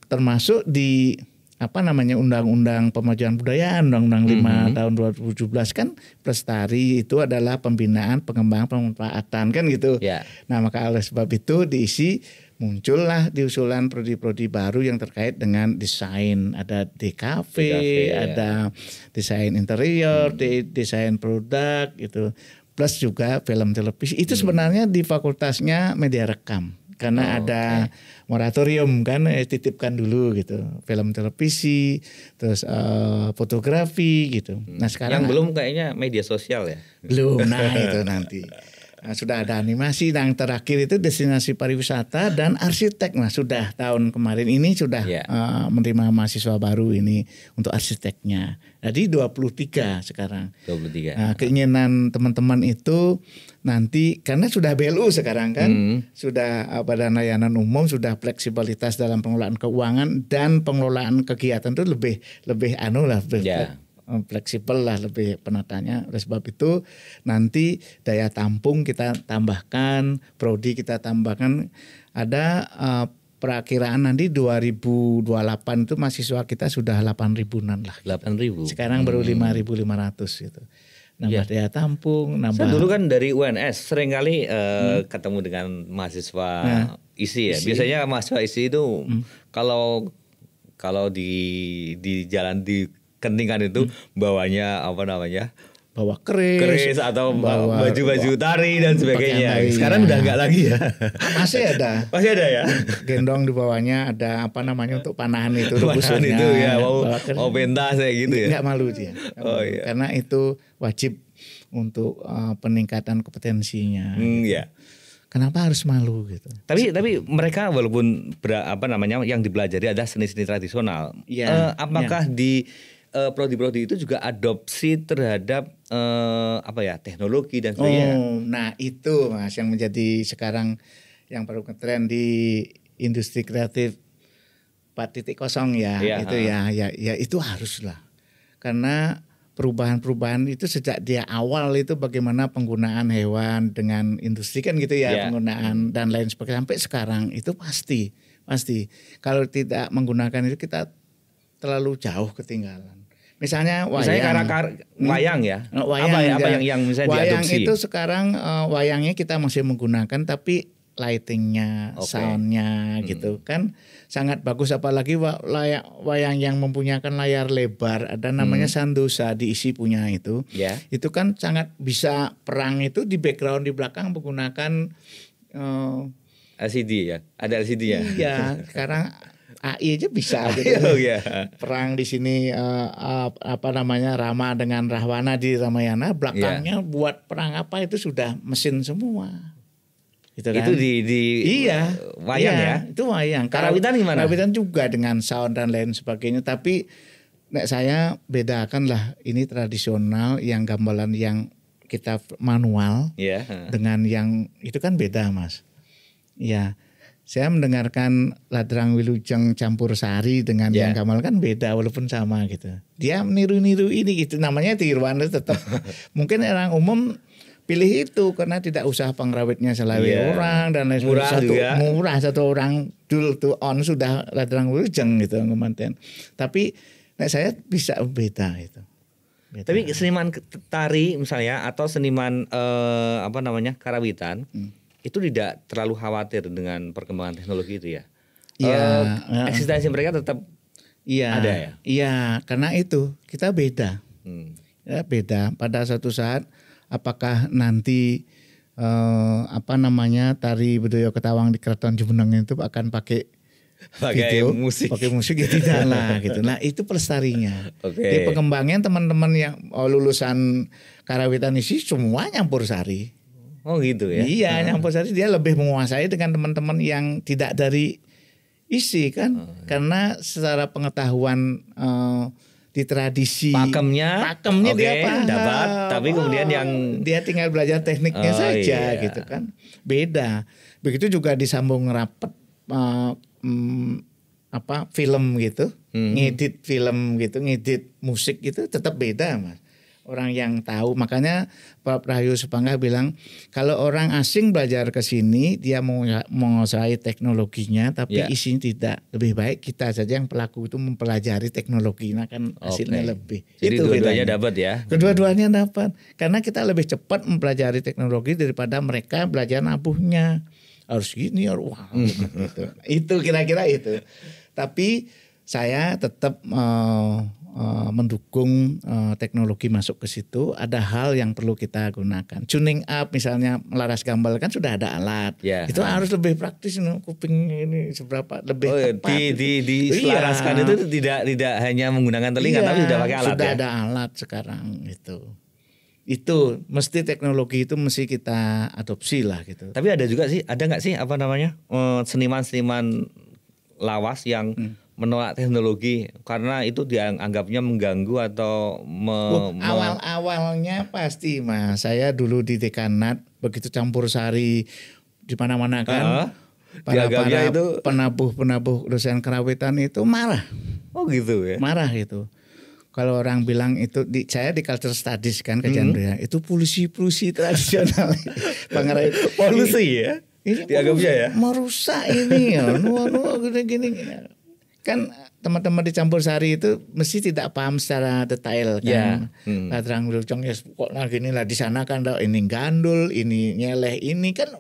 termasuk di Undang-Undang Pemajuan Budaya, Undang-Undang 5 tahun 2017 kan pelestari itu adalah pembinaan, pengembangan, pemanfaatan kan gitu. Nah maka oleh sebab itu diisi, muncullah di usulan prodi-prodi baru yang terkait dengan desain. Ada DKV, ada desain interior, desain produk gitu. Plus juga film televisi. Itu sebenarnya di fakultasnya media rekam. Karena ada moratorium kan, titipkan dulu gitu, film televisi, terus fotografi gitu. Nah sekarang yang belum kayaknya media sosial ya. Belum, nah itu nanti. Nah, sudah ada animasi, dan yang terakhir itu destinasi pariwisata dan arsitek. Nah sudah tahun kemarin ini sudah menerima mahasiswa baru ini untuk arsiteknya. Jadi 23 sekarang. 23. Nah, keinginan teman-teman itu nanti karena sudah BLU sekarang kan, sudah Badan Layanan Umum, sudah fleksibilitas dalam pengelolaan keuangan dan pengelolaan kegiatan itu lebih fleksibel lah, lebih penatanya. Oleh sebab itu nanti daya tampung kita tambahkan, prodi kita tambahkan, ada perakiraan nanti 2028 itu mahasiswa kita sudah 8.000-an lah. 8.000. Sekarang baru 5.500 gitu. nambah daya tampung, nambah. Saya dulu kan dari UNS seringkali ketemu dengan mahasiswa ISI ya. Biasanya mahasiswa ISI itu kalau di jalan di Kentingan itu bawanya apa namanya? Bawa keris atau baju-baju tari dan sebagainya. Sekarang udah enggak lagi ya. Masih ada. Masih ada ya. Gendong di bawahnya ada apa namanya untuk panahan itu, panahan itu ya, mau pentas kayak gitu ya. Enggak malu dia. Iya. Karena itu wajib untuk peningkatan kompetensinya. Iya. Kenapa harus malu gitu? Tapi mereka walaupun yang dipelajari adalah seni-seni tradisional. Apakah di prodi-prodi itu juga adopsi terhadap teknologi dan sebagainya? Nah itu Mas yang menjadi sekarang yang baru ngetren di industri kreatif 4.0 ya, itu haruslah. Karena perubahan-perubahan itu sejak dia awal itu bagaimana penggunaan hewan dengan industri kan gitu ya, penggunaan dan lain sebagainya sampai sekarang itu pasti kalau tidak menggunakan itu kita terlalu jauh ketinggalan. Misalnya wayang ya. Wayang yang misalnya wayang diadopsi? itu sekarang wayangnya kita masih menggunakan tapi lightingnya, soundnya gitu kan sangat bagus. Apalagi wayang yang mempunyai layar lebar ada namanya Sandosa di ISI punya itu. Itu kan sangat bisa perang itu di background di belakang menggunakan LCD ya. Ada LCD ya. Iya, sekarang AI aja bisa gitu. Perang di sini Rama dengan Rahwana di Ramayana belakangnya buat perang apa itu sudah mesin semua. Gitu kan? Itu di wayang ya. Itu wayang. Karawitan gimana? Karawitan juga dengan sound dan lain sebagainya. Tapi saya bedakanlah ini tradisional yang gamelan yang kita manual dengan yang itu kan beda Mas. Iya. Saya mendengarkan Ladrang Wilujeng campur sari dengan yang gamelan kan beda walaupun sama gitu. Dia meniru-niru ini gitu namanya tiruan tetap. Mungkin orang umum pilih itu karena tidak usah pengrawitnya selawe orang dan lain sebagainya. Murah satu orang dul to on sudah Ladrang Wilujeng gitu kemanten. Tapi saya bisa beda itu. Beda. Tapi seniman tari misalnya atau seniman karawitan itu tidak terlalu khawatir dengan perkembangan teknologi itu ya. Eksistensi mereka tetap ada ya. Iya, karena itu kita beda. Ya, beda. Pada suatu saat apakah nanti tari Bedoyo Ketawang di Keraton Jumeneng itu akan pakai musik ya tidak lah gitu. Nah itu pelestarinya. Di pengembangan teman-teman yang lulusan karawitan ISI semua nyampur sari. Oh gitu ya. Iya nyampur sari dia lebih menguasai dengan teman-teman yang tidak dari ISI kan. Karena secara pengetahuan di tradisi pakemnya dia paham. Dapat, tapi kemudian yang dia tinggal belajar tekniknya saja gitu kan. Beda. Begitu juga disambung rapat film gitu, ngedit film gitu, ngedit musik gitu tetap beda Mas. Orang yang tahu, makanya Pak Rahayu Sepangga bilang kalau orang asing belajar ke sini dia menguasai teknologinya tapi isinya tidak. Lebih baik kita saja yang pelaku itu mempelajari teknologinya kan hasilnya lebih. Jadi itu dua-duanya dapat ya. Kedua-duanya dapat. Karena kita lebih cepat mempelajari teknologi daripada mereka belajar nabuhnya. Harus gini, gitu. Itu kira-kira itu. Tapi saya tetap mendukung teknologi masuk ke situ. Ada hal yang perlu kita gunakan. Tuning up misalnya melaras gambal kan sudah ada alat. Itu harus lebih praktis. Kuping ini seberapa lebih tepat. Diselaraskan itu tidak hanya menggunakan telinga tapi sudah pakai alat. Sudah ada alat sekarang itu mesti teknologi itu mesti kita adopsi lah gitu. Tapi ada nggak sih seniman-seniman lawas yang menolak teknologi karena itu dianggapnya mengganggu atau awal-awalnya pasti Mas. Saya dulu di dekanat begitu campur sari di mana-mana kan. Para itu penabuh dosen karawitan itu marah. Oh gitu ya. Marah itu. Kalau orang bilang itu saya di culture studies kan kajian itu polusi tradisional. Polusi ya. Ini dianggapnya ya. Merusak ini ya. Gini. kan teman-teman di campur sari itu mesti tidak paham secara detail kan. Ladrang lucong ya kok gini lah di sana kan ini gandul, ini nyeleh, ini kan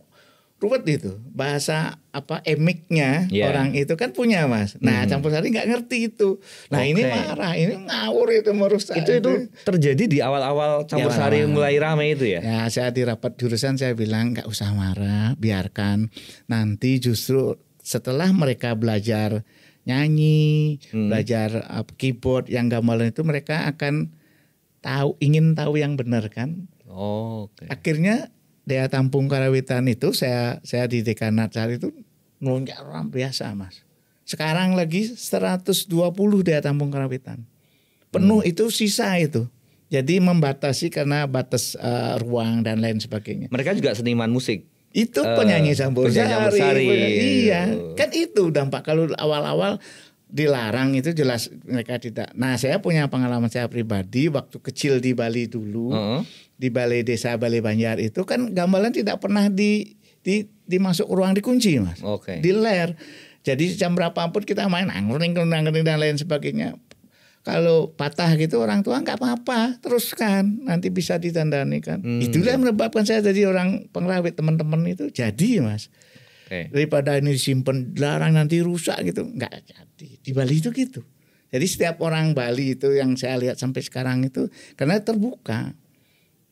ruwet itu. Bahasa emiknya orang itu kan punya Mas. Nah, campur sari nggak ngerti itu. Nah, ini marah, ini ngawur itu merusak. Itu terjadi di awal-awal campur sari mulai ramai itu ya? Ya, saya di rapat jurusan saya bilang nggak usah marah, biarkan. Nanti justru setelah mereka belajar nyanyi, belajar keyboard yang gamelan itu mereka akan ingin tahu yang benar kan. Akhirnya daya tampung karawitan itu saya di Dekanat Sari itu melonjak orang biasa Mas. Sekarang lagi 120 daya tampung karawitan. Penuh itu sisa itu. Jadi membatasi karena batas ruang dan lain sebagainya. Mereka juga seniman musik. Itu penyanyi campur sari. Iya, kan itu dampak kalau awal-awal dilarang itu jelas mereka tidak. Nah, saya punya pengalaman saya pribadi waktu kecil di Bali dulu. Di Balai Desa Balai Banjar itu kan gamelan tidak pernah dimasuk ruang dikunci Mas. Di ler. Jadi jam berapapun kita main angling dan lain sebagainya. Kalau patah gitu orang tua nggak apa-apa, teruskan nanti bisa ditandani kan. Itulah yang menyebabkan saya jadi orang pengrawit teman-teman itu jadi Mas. Daripada ini disimpan larang nanti rusak gitu, nggak jadi. Di Bali itu gitu. Jadi setiap orang Bali itu yang saya lihat sampai sekarang itu karena terbuka.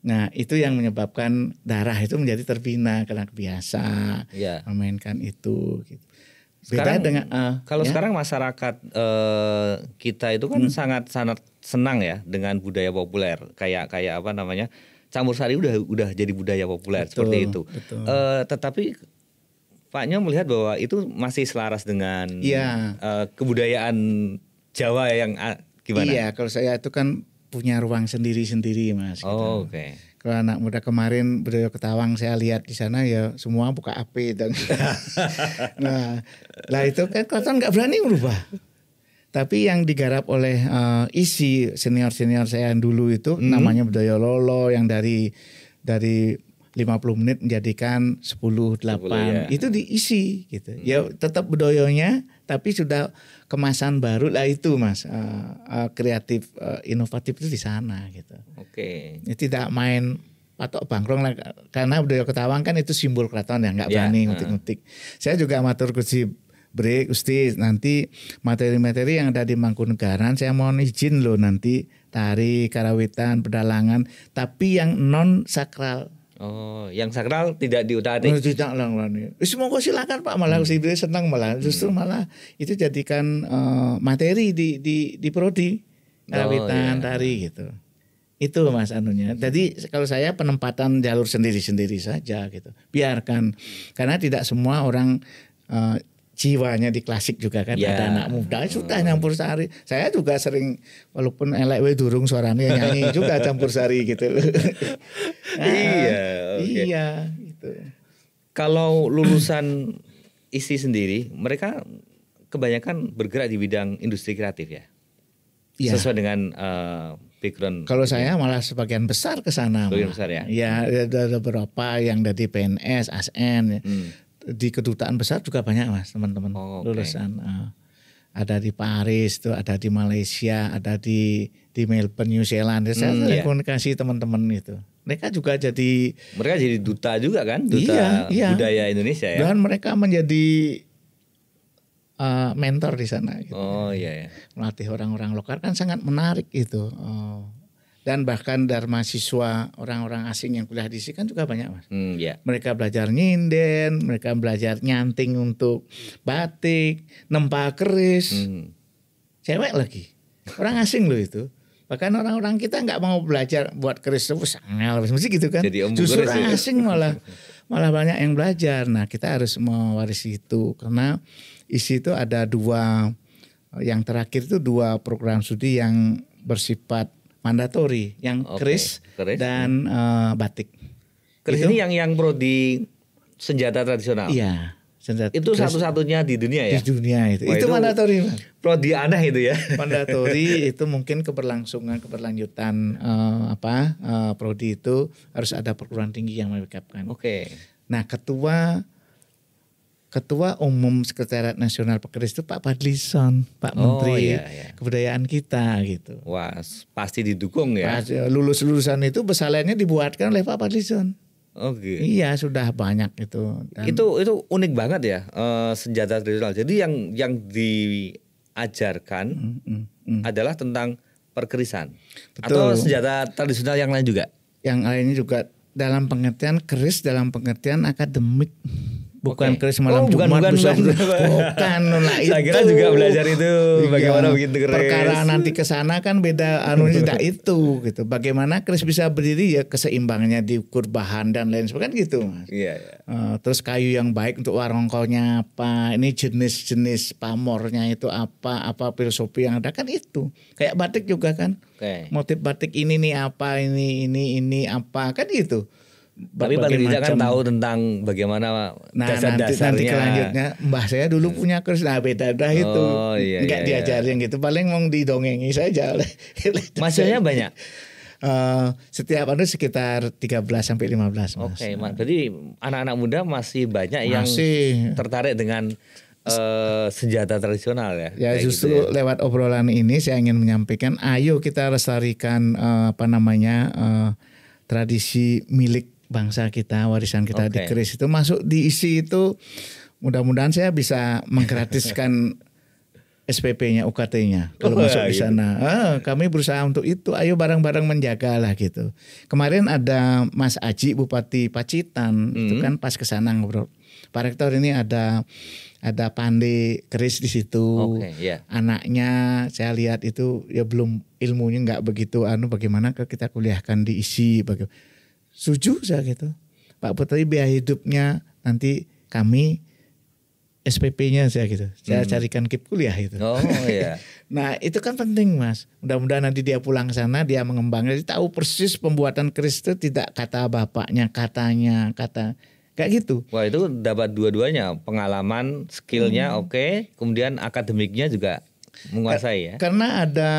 Nah itu yang menyebabkan darah itu menjadi terbina karena kebiasa memainkan itu. Gitu. Sekarang dengan kalau sekarang masyarakat kita itu kan sangat senang ya dengan budaya populer kayak apa namanya campur sari udah jadi budaya populer seperti itu. Tetapi Paknya melihat bahwa itu masih selaras dengan kebudayaan Jawa yang gimana? Iya, kalau saya itu kan punya ruang sendiri-sendiri Mas. Gitu. Kalau anak muda kemarin budaya Ketawang saya lihat di sana ya semua buka HP dan nah itu kan kelihatan nggak berani merubah. Tapi yang digarap oleh isi senior saya yang dulu itu namanya budaya Lolo yang dari 50 menit menjadikan 10-8 itu diisi gitu. Ya tetap budayanya tapi sudah kemasan baru lah itu Mas kreatif inovatif itu di sana gitu. Ya, tidak main patok bangkrong lah karena budaya Ketawang kan itu simbol keraton ya nggak berani ngutik-ngutik. Saya juga matur Gusti break Gusti nanti materi-materi yang ada di Mangkunegaran saya mohon izin loh nanti tari karawitan pedalangan tapi yang non sakral. Yang sakral tidak diutak-atik. Tidak lah. Semoga silakan Pak malah si senang malah justru malah itu jadikan materi di prodi karawitan tari gitu. Itu Mas anunya. Jadi kalau saya penempatan jalur sendiri-sendiri saja gitu. Biarkan karena tidak semua orang jiwanya di klasik juga kan ada anak muda sudah nyampur sari. Saya juga sering walaupun elek we durung suaranya nyanyi juga campur sari gitu. Iya gitu. Kalau lulusan isi sendiri mereka kebanyakan bergerak di bidang industri kreatif ya. Sesuai dengan background. Kalau saya malah sebagian besar ke sana. Sebagian besar ya. Ya ada beberapa yang dari PNS, ASN di kedutaan besar juga banyak Mas teman-teman lulusan ada di Paris tuh ada di Malaysia ada di Melbourne New Zealand saya komunikasi teman-teman itu mereka jadi duta juga kan duta budaya Indonesia ya dan mereka menjadi mentor di sana gitu. Melatih orang-orang lokal kan sangat menarik itu dan bahkan dari mahasiswa orang-orang asing yang kuliah di sini kan juga banyak Mas. Mereka belajar nyinden, mereka belajar nyanting untuk batik, nempa keris, cewek lagi, orang asing loh itu. Bahkan orang-orang kita nggak mau belajar buat keris itu sangat mesti gitu kan. Justru orang asing malah banyak yang belajar. Nah kita harus mewarisi itu karena isi itu ada yang terakhir itu 2 program studi yang bersifat mandatori yang keris dan batik. Keris ini yang prodi senjata tradisional. Iya, senjata. Itu satu-satunya di dunia ya. Di dunia itu. Itu mandatori. Prodi aneh itu ya. Mandatori itu mungkin keberlanjutan prodi itu harus ada perguruan tinggi yang mewajibkan. Nah, ketua Ketua Umum Sekretariat Nasional Pekeris itu Pak Fadlison, Pak Menteri Kebudayaan kita gitu. Wah, pasti didukung ya. Lulusan itu besalannya dibuatkan oleh Pak Fadlison. Oke. Iya, sudah banyak itu. Dan itu unik banget ya, senjata tradisional. Jadi yang diajarkan adalah tentang perkerisan. Atau senjata tradisional yang lain juga. Yang lainnya juga dalam pengertian keris, dalam pengertian akademik. Bukan keris malam Jumat. Bukan. Nah, saya kira juga belajar itu bagaimana bikin keris. Perkara nanti ke sana kan beda tidak itu gitu. Bagaimana keris bisa berdiri ya keseimbangannya diukur bahan dan lain sebagainya gitu. Iya. Terus kayu yang baik untuk warongkonya apa, ini jenis-jenis pamornya itu apa filosofi yang ada kan itu. Kayak batik juga kan. Motif batik ini nih apa, ini apa kan gitu. Tapi paling tidak kan tahu tentang bagaimana dasar-dasarnya. Nanti kelanjutnya mbah saya dulu punya keris, beda itu. Enggak diajarin gitu, paling mau didongengi saja. Masanya banyak? Setiap sekitar 13 sampai 15. Oke, jadi anak-anak muda masih banyak yang tertarik dengan senjata tradisional ya. Ya justru gitu ya. Lewat obrolan ini saya ingin menyampaikan, ayo kita lestarikan tradisi milik bangsa kita, warisan kita di keris itu masuk diisi itu. Mudah-mudahan saya bisa menggratiskan SPP-nya, UKT-nya kalau masuk di sana. Kami berusaha untuk itu. Ayo bareng-bareng menjaga lah gitu. Kemarin ada Mas Aji Bupati Pacitan, itu kan pas ke sana ngobrol. Pak Rektor ini ada pandai keris di situ. Anaknya saya lihat itu ya belum ilmunya nggak begitu bagaimana kita kuliahkan diisi setuju saya gitu. Pak Putri biaya hidupnya nanti kami SPP-nya saya gitu. Saya carikan KIP kuliah itu. Nah, itu kan penting Mas. Mudah-mudahan nanti dia pulang sana dia mengembangnya, dia tahu persis pembuatan keris itu tidak kata bapaknya, kata kayak gitu. Wah, itu dapat dua-duanya, pengalaman, skillnya kemudian akademiknya juga menguasai ya. Karena ada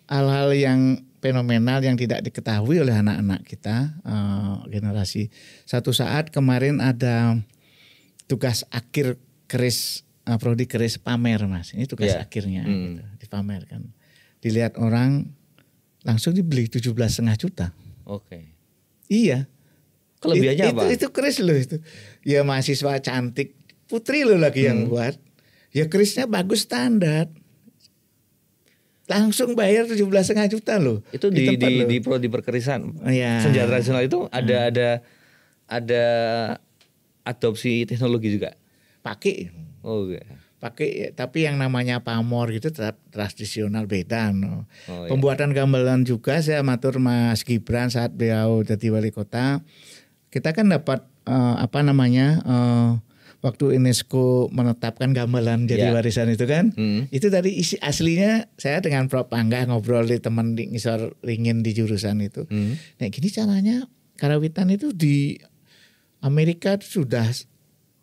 hal-hal yang fenomenal yang tidak diketahui oleh anak-anak kita, generasi. Satu saat kemarin ada tugas akhir keris, prodi keris pamer Mas. Ini tugas akhirnya gitu, dipamerkan. Dilihat orang langsung dibeli 17,5 juta. Iya. Kelebihannya apa? Itu keris loh itu. Ya mahasiswa cantik, putri loh lagi yang buat. Ya kerisnya bagus standar. Langsung bayar 17,5 juta loh. Itu di prodi perkerisan. Senjata tradisional itu ada adopsi teknologi juga. Pakai. Pakai, tapi yang namanya pamor gitu tradisional beda. Pembuatan gamelan juga saya matur Mas Gibran saat beliau jadi wali kota. Kita kan dapat waktu UNESCO menetapkan gamelan jadi warisan itu kan, itu dari isi aslinya saya dengan Prof Angga ngobrol di teman di ngisor ringin di jurusan itu. Nah gini caranya karawitan itu di Amerika sudah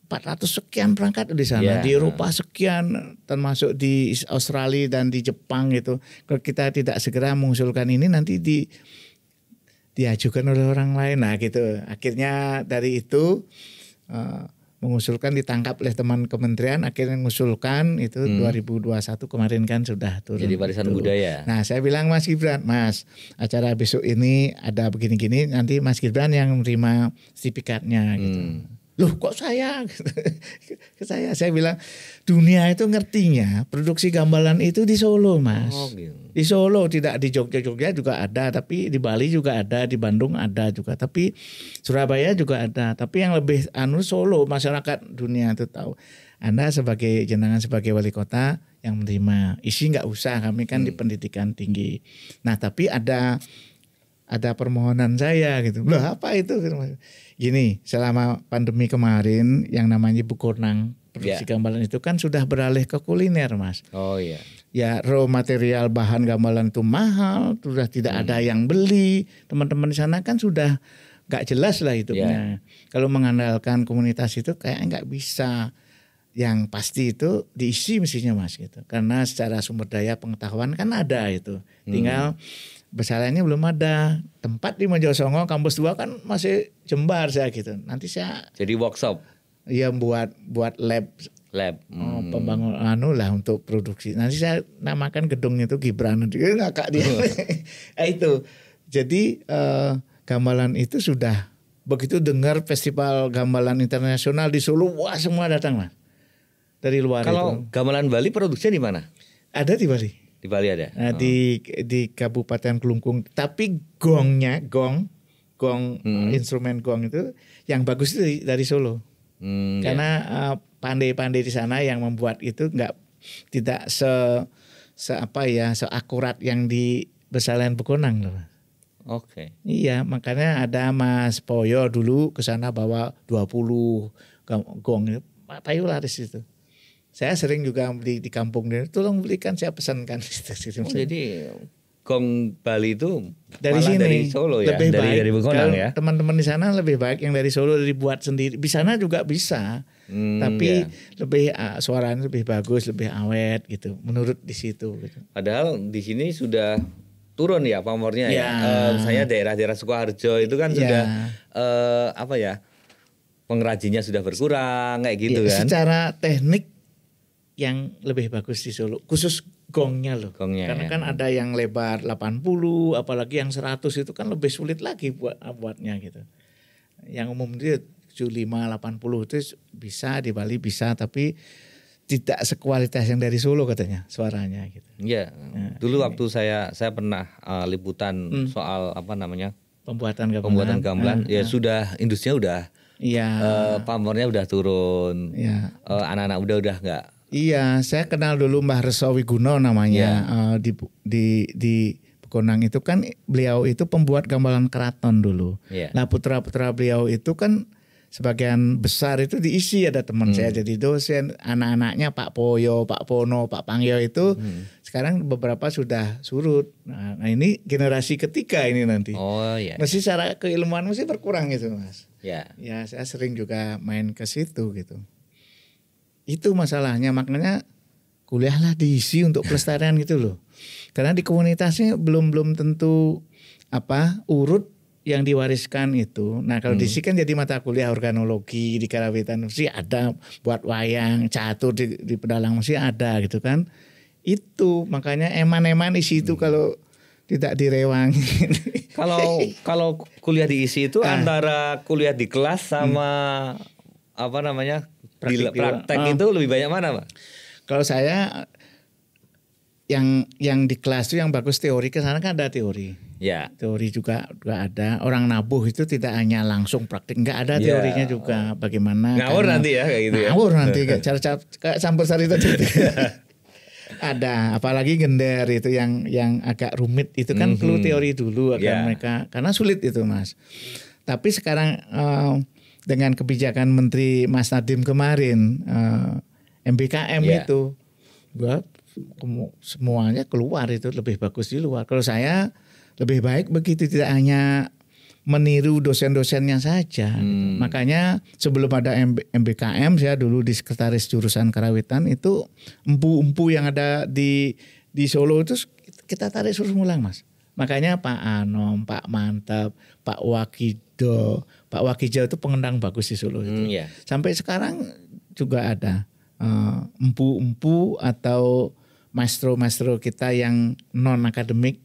400 sekian perangkat di sana, di Eropa sekian, termasuk di Australia dan di Jepang gitu. Kalau kita tidak segera mengusulkan ini nanti diajukan oleh orang lain, nah gitu. Akhirnya dari itu mengusulkan, ditangkap oleh teman kementerian, akhirnya mengusulkan itu 2021 kemarin kan sudah turun. Jadi warisan budaya. Nah saya bilang Mas Gibran, Mas acara besok ini ada begini-gini, nanti Mas Gibran yang menerima sertifikatnya gitu. Loh kok saya? Saya bilang dunia itu ngertinya produksi gamelan itu di Solo Mas. Di Solo, tidak di Jogja juga ada, tapi di Bali juga ada, di Bandung ada juga, tapi Surabaya juga ada. Tapi yang lebih Solo, masyarakat dunia itu tahu. Anda sebagai jenengan sebagai wali kota yang menerima, isi nggak usah, kami kan di pendidikan tinggi. Nah tapi ada permohonan saya gitu. Loh apa itu? Gini, selama pandemi kemarin yang namanya Bukonang produksi gamelan itu kan sudah beralih ke kuliner Mas. Ya raw material bahan gamelan itu mahal, sudah tidak ada yang beli. Teman-teman di sana kan sudah nggak jelas lah hidupnya. Kalau mengandalkan komunitas itu kayak nggak bisa. Yang pasti itu diisi mestinya Mas gitu. Karena secara sumber daya pengetahuan kan ada itu. Tinggal besarannya belum ada. Tempat di Mojosongo kampus 2 kan masih jembar saya gitu. Nanti saya jadi workshop. Iya buat lab pembangun lah untuk produksi. Nanti saya namakan gedung itu Gibran. Ngakak dia. Itu. Jadi gamelan itu sudah begitu dengar festival gamelan internasional di Solo, wah semua datang Mas. Dari luar. Kalau itu. gamelan Bali produksinya di mana? Ada di Bali. Di Bali ada. Nah, di Kabupaten Kelungkung. Tapi gong instrumen gong itu yang bagus itu dari Solo. Karena pandai-pandai di sana yang membuat itu tidak seakurat yang di Besalen Bekonang loh. Oke. Iya, makanya ada Mas Poyo dulu ke sana bawa 20 gong itu. Pak Payu laris itu. Saya sering juga beli di kampung dia, tolong belikan, saya pesankan. Jadi gong Bali itu dari sini, dari Solo ya, lebih baik. dari Begonang ya. Teman-teman di sana lebih baik yang dari Solo dibuat sendiri. Di sana juga bisa, tapi lebih suaranya lebih bagus, lebih awet gitu. Menurut di situ. Gitu. Padahal di sini sudah turun ya pamornya ya. Misalnya daerah-daerah Sukoharjo itu kan sudah pengrajinnya sudah berkurang kayak gitu kan. Secara teknik yang lebih bagus di Solo, khusus gongnya loh. Karena kan ada yang lebar 80, apalagi yang 100 itu kan lebih sulit lagi buatnya gitu. Yang umum itu 75, 80 itu bisa di Bali bisa, tapi tidak sekualitas yang dari Solo katanya suaranya gitu. Iya. Dulu waktu saya pernah liputan soal pembuatan gamelan sudah industrinya udah pamornya udah turun. Anak-anak udah enggak. Iya, saya kenal dulu Mbah Reso Wiguno namanya di Bekonang itu kan beliau itu pembuat gamelan keraton dulu. Nah putra-putra beliau itu kan sebagian besar itu diisi, ada teman saya jadi dosen, anak-anaknya Pak Poyo, Pak Pono, Pak Pangyo itu sekarang beberapa sudah surut. Nah ini generasi ketiga ini nanti. Mesti secara keilmuan mesti berkurang itu Mas. Ya saya sering juga main ke situ gitu. Itu masalahnya, makanya kuliahlah diisi untuk pelestarian gitu loh. Karena di komunitasnya belum tentu urut yang diwariskan itu. Nah kalau diisi kan jadi mata kuliah organologi di Karawitan mesti ada, buat wayang, catur di pedalang mesti ada gitu kan. Itu makanya eman-eman isi itu kalau tidak direwangi. Kalau kuliah diisi itu antara kuliah di kelas sama praktek itu lebih banyak mana Pak? Kalau saya yang di kelas itu yang bagus teori, ke sana kan ada teori. Ya. Teori juga ada. Orang nabuh itu tidak hanya langsung praktik, enggak ada teorinya juga bagaimana. Ngawur nanti ya kayak gitu ya. Ngawur nanti kayak campur sari tadi. Ada, apalagi gender itu yang agak rumit itu kan perlu teori dulu agar mereka, karena sulit itu Mas. Tapi sekarang dengan kebijakan Menteri Mas Nadiem kemarin MBKM itu semuanya keluar, itu lebih bagus di luar. Kalau saya lebih baik begitu, tidak hanya meniru dosen-dosennya saja. Makanya sebelum ada MBKM saya dulu di sekretaris jurusan Karawitan itu empu-empu yang ada di Solo itu kita tarik suruh ngulang Mas. Makanya Pak Anom, Pak Mantap, Pak Wakido itu pengendang bagus di Solo itu. Sampai sekarang juga ada empu-empu atau maestro-maestro kita yang non akademik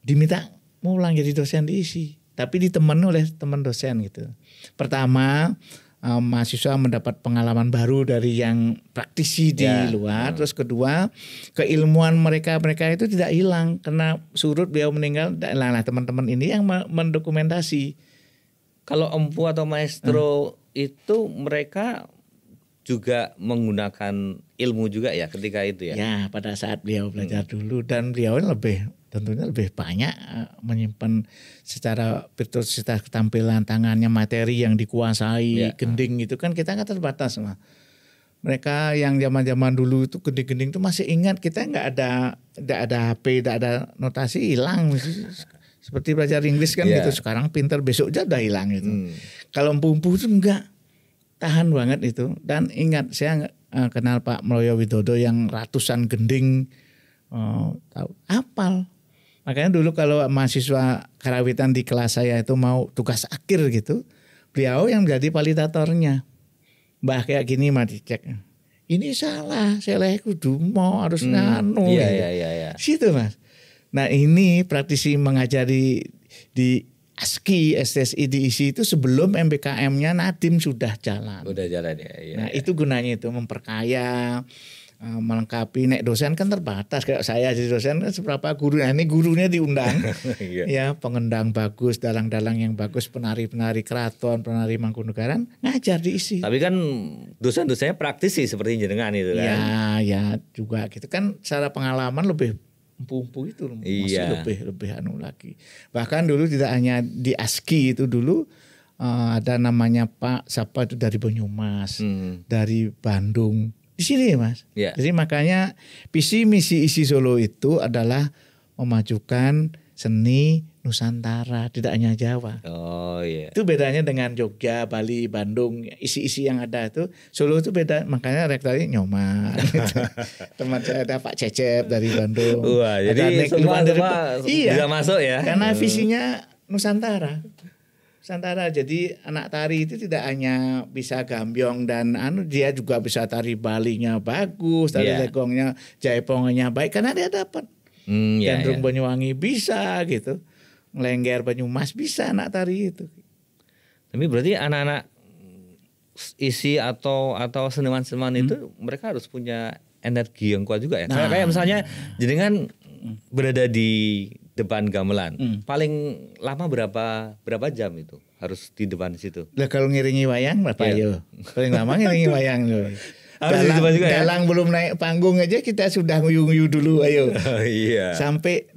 diminta ngulang jadi dosen diisi, tapi ditemani oleh teman dosen gitu. Pertama mahasiswa mendapat pengalaman baru dari yang praktisi di luar. Terus kedua, keilmuan mereka itu tidak hilang karena surut beliau meninggal. Nah, teman-teman ini yang mendokumentasi. Kalau empu atau maestro itu mereka juga menggunakan ilmu juga ya ketika itu ya. Ya, pada saat beliau belajar dulu, dan beliau tentunya lebih banyak menyimpan secara virtuositas ketampilan tangannya, materi yang dikuasai, gending itu kan kita nggak terbatas mah. Mereka yang zaman-zaman dulu itu gending-gending itu masih ingat, kita nggak ada HP, nggak ada notasi, hilang. Seperti belajar Inggris kan gitu, sekarang pinter besok aja udah hilang gitu. Kalau empu-empu itu enggak, tahan banget itu. Dan ingat, saya kenal Pak Mloyo Widodo yang ratusan gending tahu, hafal. Makanya dulu kalau mahasiswa Karawitan di kelas saya itu mau tugas akhir gitu, beliau yang menjadi validatornya. Mbah kayak gini mah dicek. Ini salah, saya kudu mau harus nganu. Iya. Situ Mas. Nah ini praktisi mengajari di ASKI, SSI diisi itu sebelum MBKM-nya Nadiem sudah jalan. Udah jalan ya. Iya, nah itu gunanya itu memperkaya, melengkapi. Nek dosen kan terbatas, kayak saya jadi dosen kan seberapa guru. Nah ini gurunya diundang, ya pengendang bagus, dalang-dalang yang bagus, penari-penari keraton, penari Mangkunegaran ngajar diisi. Tapi kan dosen-dosennya praktisi seperti jenengan itu kan. Ya juga gitu kan, secara pengalaman lebih empu itu masih lebih anu lagi. Bahkan dulu tidak hanya di ASKI itu dulu ada namanya Pak siapa itu dari Banyumas, dari Bandung. Di sini Mas. Yeah. Jadi makanya visi misi ISI Solo itu adalah memajukan seni Nusantara, tidak hanya Jawa. Oh iya. Itu bedanya dengan Jogja, Bali, Bandung, isi-isi yang ada itu. Solo itu beda, makanya rektornya Nyoman. Teman saya ada Pak Cecep dari Bandung. Wah, jadi semua bisa masuk ya. Karena visinya Nusantara. Nusantara, jadi anak tari itu tidak hanya bisa gambyong dan dia juga bisa tari Balinya bagus, tari legongnya, jaipongannya baik karena dia dapat. Gandrung Banyuwangi bisa gitu. Ngelengger Banyumas bisa anak tari itu. Tapi berarti anak-anak isi atau seniman-seniman itu mereka harus punya energi yang kuat juga ya. Kayak misalnya jenengan berada di depan gamelan, paling lama berapa jam itu harus di depan situ? Lah kalau ngiringi wayang berapa yo? Paling lama ngiringi wayang loh. Dalang belum naik panggung aja kita sudah nguyu-nguyu dulu ayo. Iya. Sampai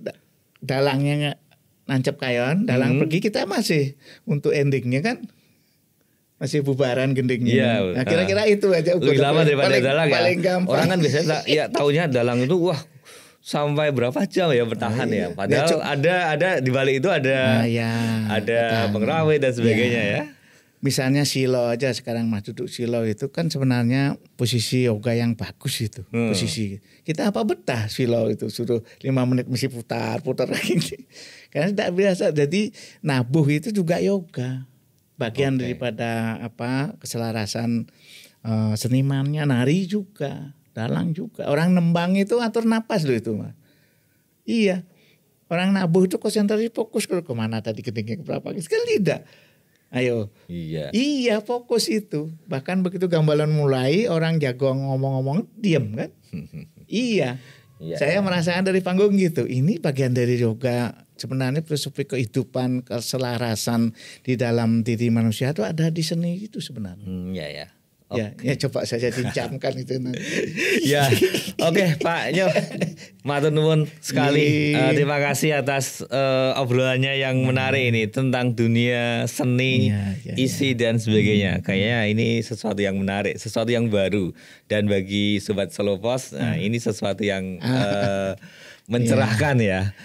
dalangnya nancep kayon, dalang pergi kita masih untuk endingnya kan masih bubaran gendingnya. Iya. Nah, kira-kira itu aja lebih lama daripada dalang ya. Paling gampang. Orang kan biasanya ya taunya dalang itu wah sampai berapa jam ya bertahan ya. Padahal ada di balik itu ada pengrawit dan sebagainya ya. Misalnya silo aja sekarang Mas, duduk silo itu kan sebenarnya posisi yoga yang bagus itu. Posisi kita apa betah silo itu suruh 5 menit mesti putar lagi. Karena tidak biasa. Jadi nabuh itu juga yoga. Bagian daripada keselarasan senimannya, nari juga, dalang juga. Orang nembang itu atur napas loh itu Mas. Iya. Orang nabuh itu konsentrasi fokus ke kemana tadi ketinggian berapa kan tidak. Ayo. Iya fokus itu. Bahkan begitu gamelan mulai orang jago ngomong-ngomong diam kan. Iya. Saya merasakan dari panggung gitu. Ini bagian dari yoga. Sebenarnya filosofi kehidupan, keselarasan di dalam diri manusia itu ada di seni itu sebenarnya. Ya coba saja dincamkan itu nanti. Oke, Pak Nyo, matur nuwun sekali. Terima kasih atas obrolannya yang menarik ini tentang dunia seni, isi dan sebagainya. Kayaknya ini sesuatu yang menarik, sesuatu yang baru, dan bagi sobat Solo Pos, ini sesuatu yang mencerahkan ya.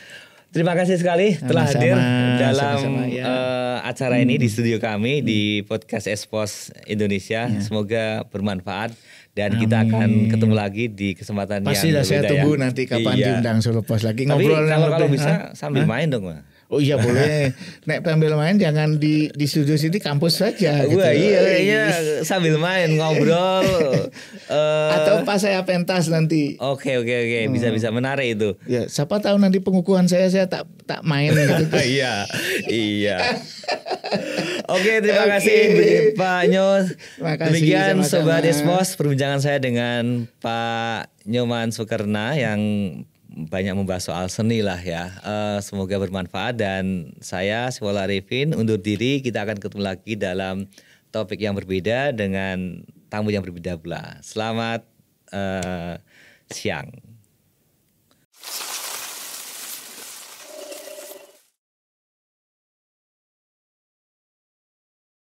Terima kasih sekali telah hadir dalam acara ini di studio kami di podcast Espos Indonesia. Semoga bermanfaat dan kita akan ketemu lagi di kesempatan pasti yang berbeda. Saya tunggu nanti kapan diundang Solo Pos lagi ngobrol. Tapi kalau bisa sambil main dong, Mas. Oh iya boleh. Nek sambil main jangan di studio sini, kampus saja. Gitu. Kayaknya sambil main ngobrol. Atau pas saya pentas nanti. Oke. Bisa menarik itu. Ya, siapa tahu nanti pengukuhan saya tak main gitu. Iya. Oke, terima kasih Pak Nyo. Demikian Sobat Espos, perbincangan saya dengan Pak Nyoman Sukerna yang banyak membahas soal seni lah ya. Semoga bermanfaat dan saya Siwola Arifin undur diri. Kita akan ketemu lagi dalam topik yang berbeda dengan tamu yang berbeda pula. Selamat siang.